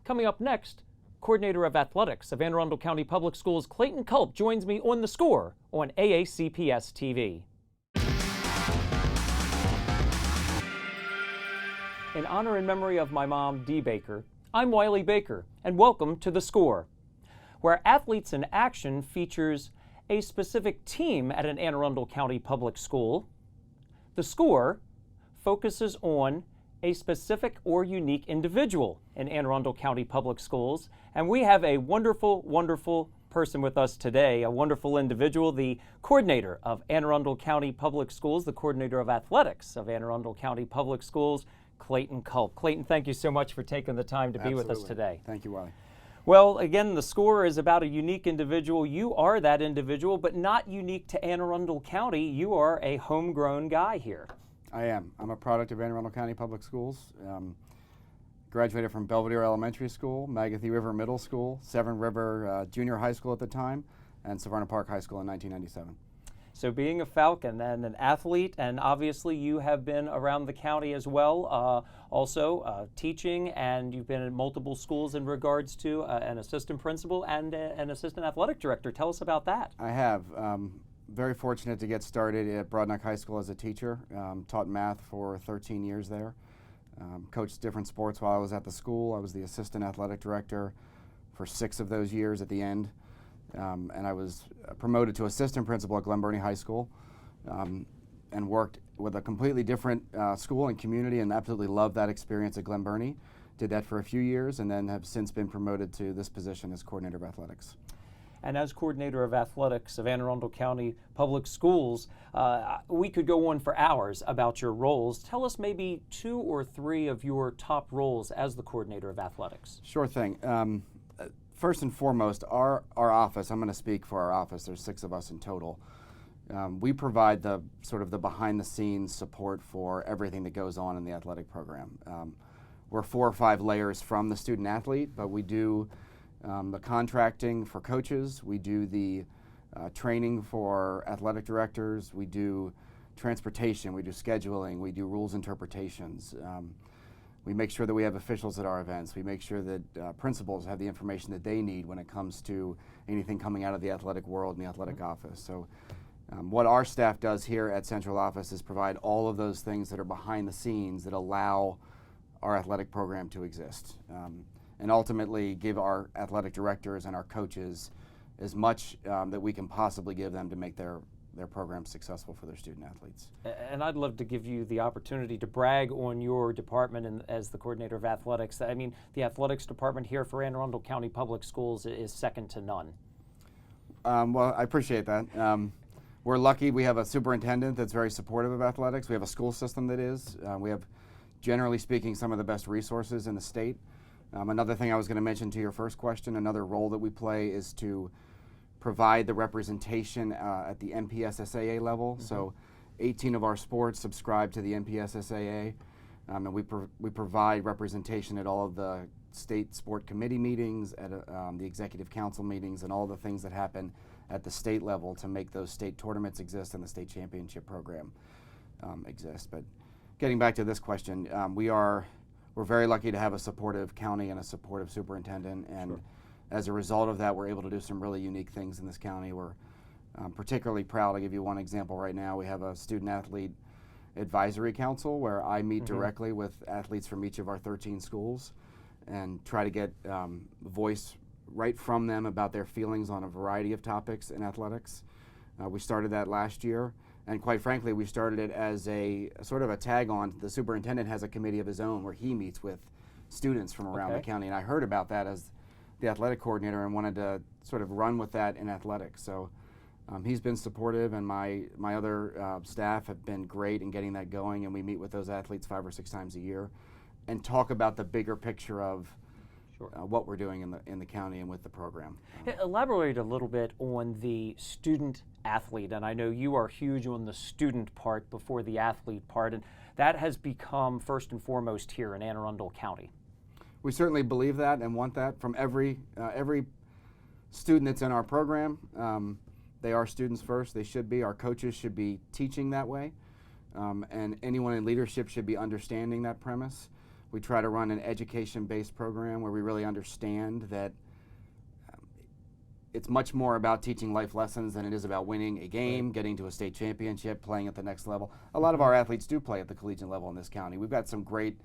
Coming up next, Coordinator of Athletics of Anne Arundel County Public Schools, Clayton Culp, joins me on The Score on AACPS TV. In honor and memory of my mom, Dee Baker, I'm Wiley Baker, and welcome to The Score, where Athletes in Action features a specific team at an Anne Arundel County public school. The Score focuses on a specific or unique individual in Anne Arundel County public schools, and we have a wonderful, wonderful person with us today, a wonderful individual, the coordinator of Anne Arundel County Public Schools, the coordinator of athletics of Anne Arundel County Public Schools, Clayton Culp. Clayton, thank you so much for taking the time to be with us today. Thank you, Wiley. Well, again, The Score is about a unique individual. You are that individual, but not unique to Anne Arundel County. You are a homegrown guy here. I am. I'm a product of Anne Arundel County Public Schools. Graduated from Belvedere Elementary School, Magathie River Middle School, Severn River Junior High School at the time, and Severna Park High School in 1997. So being a Falcon and an athlete, and obviously you have been around the county as well, also teaching, and you've been in multiple schools in regards to an assistant principal and an assistant athletic director. Tell us about that. I have. Very fortunate to get started at Broadneck High School as a teacher. Taught math for 13 years there. Coached different sports while I was at the school. I was the assistant athletic director for 6 of those years at the end. And I was promoted to assistant principal at Glen Burnie High School, and worked with a completely different school and community, and absolutely loved that experience at Glen Burnie. Did that for a few years, and then have since been promoted to this position as coordinator of athletics. And as coordinator of athletics of Anne Arundel County Public Schools, we could go on for hours about your roles. Tell us maybe 2 or 3 of your top roles as the coordinator of athletics. Sure thing. First and foremost, our office, I'm going to speak for our office, there's 6 of us in total. We provide the sort of the behind the scenes support for everything that goes on in the athletic program. We're 4 or 5 layers from the student athlete, but we do the contracting for coaches, we do the training for athletic directors, we do transportation, we do scheduling, we do rules interpretations. We make sure that we have officials at our events. We make sure that principals have the information that they need when it comes to anything coming out of the athletic world and the athletic office. So what our staff does here at Central Office is provide all of those things that are behind the scenes that allow our athletic program to exist. And ultimately give our athletic directors and our coaches as much that we can possibly give them to make their program successful for their student athletes. And I'd love to give you the opportunity to brag on your department and as the coordinator of athletics. I mean, the athletics department here for Anne Arundel County Public Schools is second to none. Well, I appreciate that. We're lucky we have a superintendent that's very supportive of athletics. We have a school system that is. We have, generally speaking, some of the best resources in the state. Another thing I was going to mention to your first question, another role that we play is to provide the representation at the NPSSAA level. Mm-hmm. So 18 of our sports subscribe to the NPSSAA, and we provide representation at all of the state sport committee meetings, at the executive council meetings, and all the things that happen at the state level to make those state tournaments exist and the state championship program exist. But getting back to this question, we're very lucky to have a supportive county and a supportive superintendent, and sure. As a result of that, we're able to do some really unique things in this county. We're particularly proud. I'll give you one example right now. We have a student athlete advisory council where I meet directly with athletes from each of our 13 schools and try to get voice right from them about their feelings on a variety of topics in athletics. We started that last year. And quite frankly, we started it as a sort of a tag on. The superintendent has a committee of his own where he meets with students from around the county. And I heard about that as the athletic coordinator and wanted to sort of run with that in athletics. So he's been supportive, and my other staff have been great in getting that going. And we meet with those athletes 5 or 6 times a year and talk about the bigger picture of what we're doing in the county and with the program. Elaborate a little bit on the student athlete, and I know you are huge on the student part before the athlete part, and that has become first and foremost here in Anne Arundel County. We certainly believe that and want that from every student that's in our program. They are students first. They should be. Our coaches should be teaching that way, and anyone in leadership should be understanding that premise. We try to run an education-based program where we really understand that it's much more about teaching life lessons than it is about winning a game, getting to a state championship, playing at the next level. A lot of our athletes do play at the collegiate level in this county. We've got some great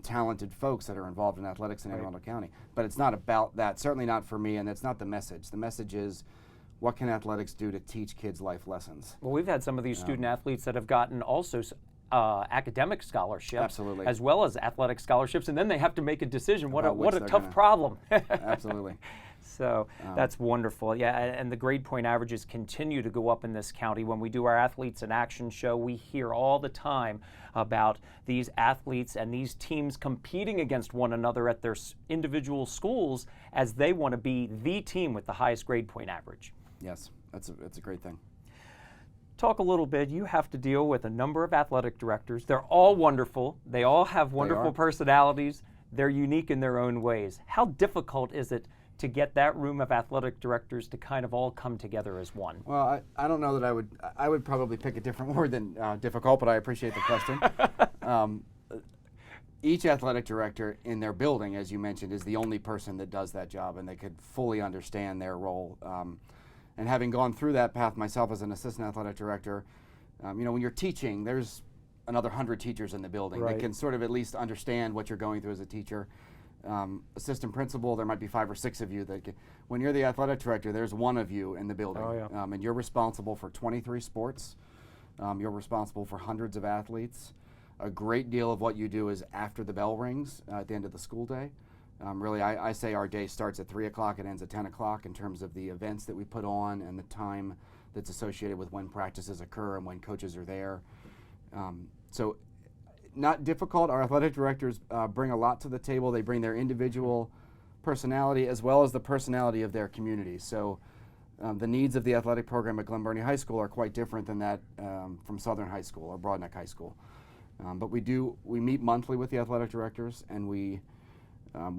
talented folks that are involved in athletics in Anne Arundel County. But it's not about that, certainly not for me, and it's not the message. The message is, what can athletics do to teach kids life lessons? Well, we've had some of these student athletes that have gotten also academic scholarships, Absolutely. as well as athletic scholarships, and then they have to make a decision. What a tough gonna- problem. Absolutely. So that's wonderful. Yeah, and the grade point averages continue to go up in this county. When we do our Athletes in Action show, we hear all the time about these athletes and these teams competing against one another at their individual schools as they want to be the team with the highest grade point average. Yes, that's a great thing. Talk a little bit. You have to deal with a number of athletic directors. They're all wonderful. They all have wonderful personalities. They're unique in their own ways. How difficult is it to get that room of athletic directors to kind of all come together as one? Well, I don't know that I would probably pick a different word than difficult, but I appreciate the question. Each athletic director in their building, as you mentioned, is the only person that does that job, and they could fully understand their role. And having gone through that path myself as an assistant athletic director, when you're teaching, there's another 100 teachers in the building that can sort of at least understand what you're going through as a teacher. Assistant principal, there might be 5 or 6 of you when you're the athletic director, there's one of you in the building. And you're responsible for 23 sports. You're responsible for hundreds of athletes. A great deal of what you do is after the bell rings at the end of the school day. Really, I say our day starts at 3 o'clock and ends at 10 o'clock in terms of the events that we put on and the time that's associated with when practices occur and when coaches are there. So not difficult. Our athletic directors bring a lot to the table. They bring their individual personality as well as the personality of their community. So the needs of the athletic program at Glen Burnie High School are quite different than that from Southern High School or Broadneck High School. But we meet monthly with the athletic directors, and we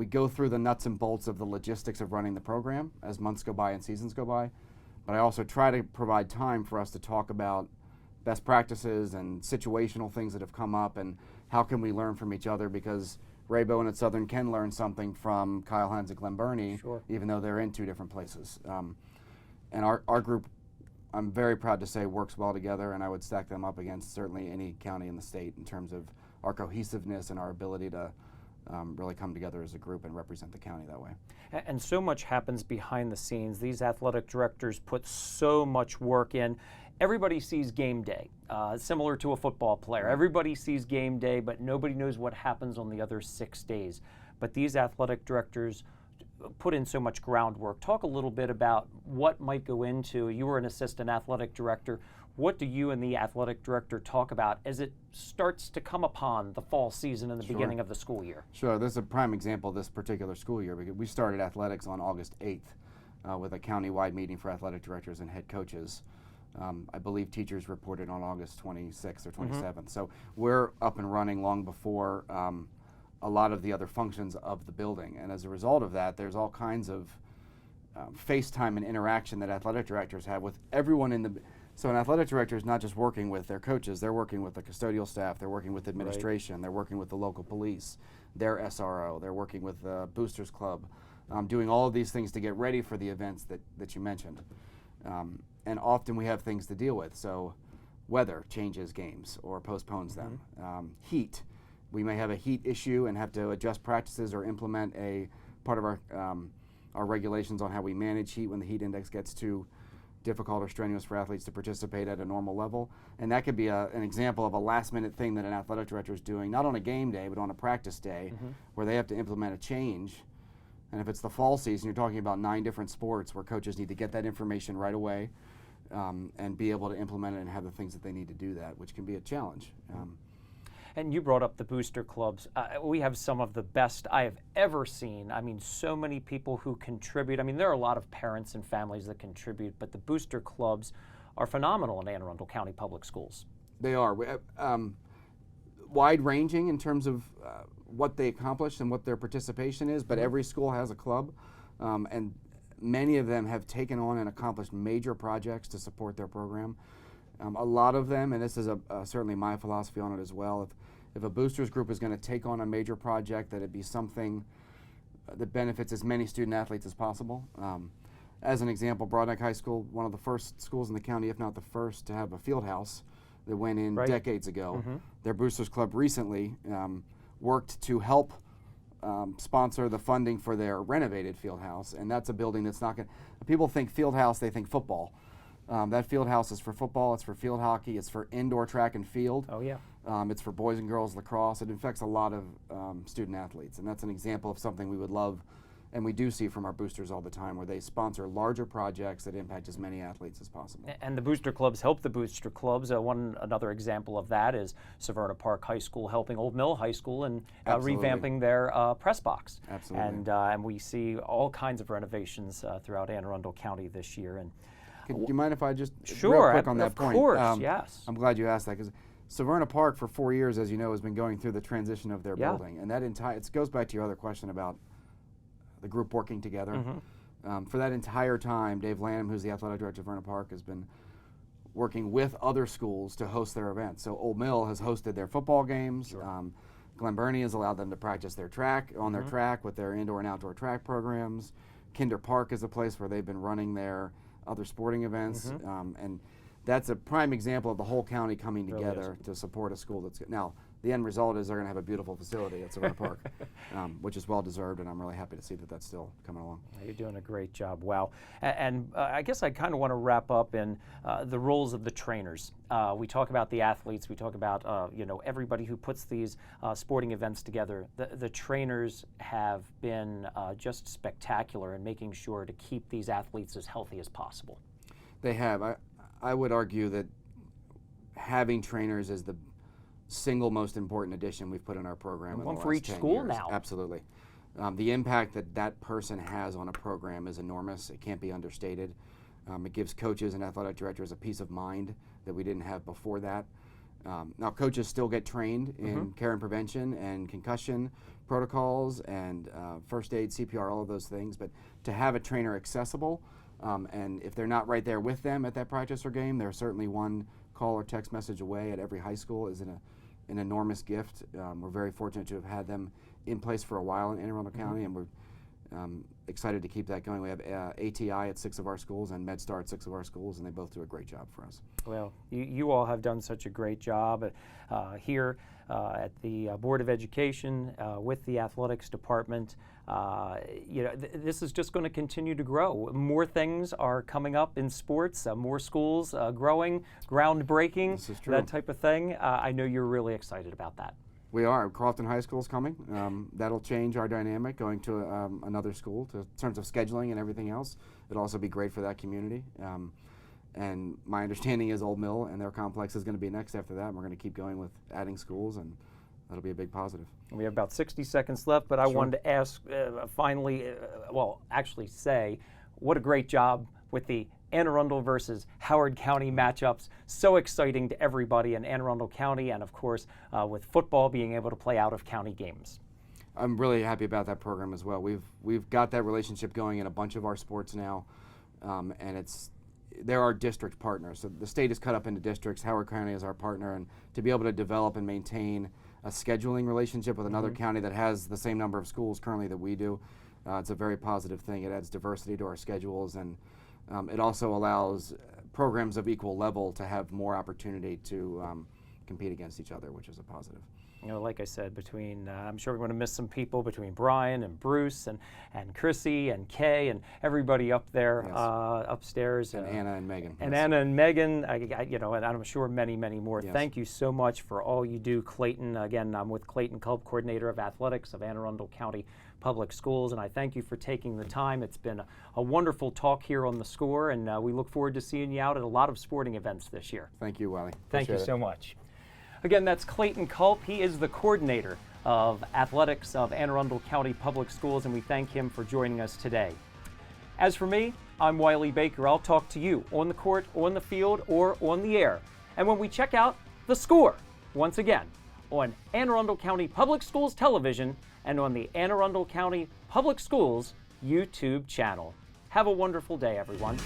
go through the nuts and bolts of the logistics of running the program as months go by and seasons go by. But I also try to provide time for us to talk about best practices and situational things that have come up and how can we learn from each other, because Ray Bowen at Southern can learn something from Kyle Hines at Glen Burnie, even though they're in 2 different places. And our group, I'm very proud to say, works well together, and I would stack them up against certainly any county in the state in terms of our cohesiveness and our ability to really come together as a group and represent the county that way. And so much happens behind the scenes. These athletic directors put so much work in. Everybody sees game day, similar to a football player. Everybody sees game day, but nobody knows what happens on the other 6 days. But these athletic directors put in so much groundwork. Talk a little bit about what might go into, you were an assistant athletic director, what do you and the athletic director talk about as it starts to come upon the fall season and the beginning of the school year? Sure, this is a prime example of this particular school year, because we started athletics on August 8th with a county-wide meeting for athletic directors and head coaches. I believe teachers reported on August 26th or 27th. So we're up and running long before a lot of the other functions of the building. And as a result of that, there's all kinds of FaceTime and interaction that athletic directors have with everyone in the. So an athletic director is not just working with their coaches, they're working with the custodial staff, they're working with administration, they're working with the local police, their SRO, they're working with the Boosters Club, doing all of these things to get ready for the events that you mentioned. And often we have things to deal with. So weather changes games or postpones them. Heat. We may have a heat issue and have to adjust practices or implement a part of our regulations on how we manage heat when the heat index gets too difficult or strenuous for athletes to participate at a normal level. And that could be an example of a last minute thing that an athletic director is doing, not on a game day, but on a practice day, where they have to implement a change. And if it's the fall season, you're talking about 9 different sports where coaches need to get that information right away and be able to implement it and have the things that they need to do that, which can be a challenge. And you brought up the booster clubs. We have some of the best I have ever seen. I mean, so many people who contribute. I mean, there are a lot of parents and families that contribute, but the booster clubs are phenomenal in Anne Arundel County Public Schools. They are. Wide-ranging in terms of what they accomplish and what their participation is, but every school has a club, and many of them have taken on and accomplished major projects to support their program. A lot of them, and this is certainly my philosophy on it as well, if a boosters group is going to take on a major project, that it be something that benefits as many student athletes as possible. As an example, Broadneck High School, one of the first schools in the county, if not the first, to have a field house that went in decades ago. Their boosters club recently worked to help sponsor the funding for their renovated field house, and that's a building that's not going to, people think field house, they think football. That field house is for football, it's for field hockey, it's for indoor track and field. Oh yeah. It's for boys and girls lacrosse. It affects a lot of student athletes, and that's an example of something we would love, and we do see from our boosters all the time, where they sponsor larger projects that impact as many athletes as possible. And the booster clubs help the booster clubs. Another example of that is Severna Park High School helping Old Mill High School and revamping their press box. Absolutely. And we see all kinds of renovations throughout Anne Arundel County this year. And do you mind if I just real quick on that point? Of course, yes. I'm glad you asked that, because Severna Park for 4 years, as you know, has been going through the transition of their building, and that it goes back to your other question about the group working together. For that entire time, Dave Lanham, who's the athletic director of Severna Park, has been working with other schools to host their events. So Old Mill has hosted their football games. Glen Burnie has allowed them to practice their track on their track with their indoor and outdoor track programs. Kinder Park is a place where they've been running their other sporting events, and that's a prime example of the whole county coming together to support a school that's good. Now, the end result is they're going to have a beautiful facility at Severna Park, which is well deserved, and I'm really happy to see that that's still coming along. You're doing a great job. Wow. And I guess I kind of want to wrap up in the roles of the trainers. We talk about the athletes. We talk about everybody who puts these sporting events together. The trainers have been just spectacular in making sure to keep these athletes as healthy as possible. They have. I would argue that having trainers is the single most important addition we've put in our program. And in one the for last each 10 school years. now. Absolutely. The impact that person has on a program is enormous. It can't be understated. It gives coaches and athletic directors a peace of mind that we didn't have before that. Now, coaches still get trained in care and prevention and concussion protocols and first aid, CPR, all of those things, but to have a trainer accessible, and if they're not right there with them at that practice or game, they're certainly one call or text message away at every high school, is an enormous gift. We're very fortunate to have had them in place for a while in Anne Arundel County, and we're excited to keep that going. We have ATI at 6 of our schools and MedStar at 6 of our schools, and they both do a great job for us. Well, you all have done such a great job here at the Board of Education with the athletics department. This is just going to continue to grow. More things are coming up in sports, more schools growing, groundbreaking, This is true. that type of thing. I know you're really excited about that. We are. Crofton High School is coming. That'll change our dynamic going to another school in terms of scheduling and everything else. It'll also be great for that community. And my understanding is Old Mill and their complex is going to be next after that. And we're going to keep going with adding schools, and that'll be a big positive. We have about 60 seconds left, but I wanted to ask finally, actually say, what a great job with the Anne Arundel versus Howard County matchups. So exciting to everybody in Anne Arundel County, and of course with football being able to play out of county games. I'm really happy about that program as well. We've got that relationship going in a bunch of our sports now, and they're our district partners. So the state is cut up into districts. Howard County is our partner, and to be able to develop and maintain a scheduling relationship with another county that has the same number of schools currently that we do, it's a very positive thing. It adds diversity to our schedules, and it also allows programs of equal level to have more opportunity to compete against each other, which is a positive. Like I said, I'm sure we're going to miss some people between Brian and Bruce and Chrissy and Kay and everybody up there upstairs. And Anna and Megan. And Anna and Megan, and I'm sure many, many more. Yes. Thank you so much for all you do, Clayton. Again, I'm with Clayton Culp, Coordinator of Athletics of Anne Arundel County Public Schools, and I thank you for taking the time. It's been a wonderful talk here on The Score, and we look forward to seeing you out at a lot of sporting events this year. Thank you, Wiley. Thank you so much. Again, that's Clayton Culp. He is the coordinator of athletics of Anne Arundel County Public Schools, and we thank him for joining us today. As for me, I'm Wiley Baker. I'll talk to you on the court, on the field, or on the air. And when we check out The Score, once again, on Anne Arundel County Public Schools Television and on the Anne Arundel County Public Schools YouTube channel. Have a wonderful day, everyone.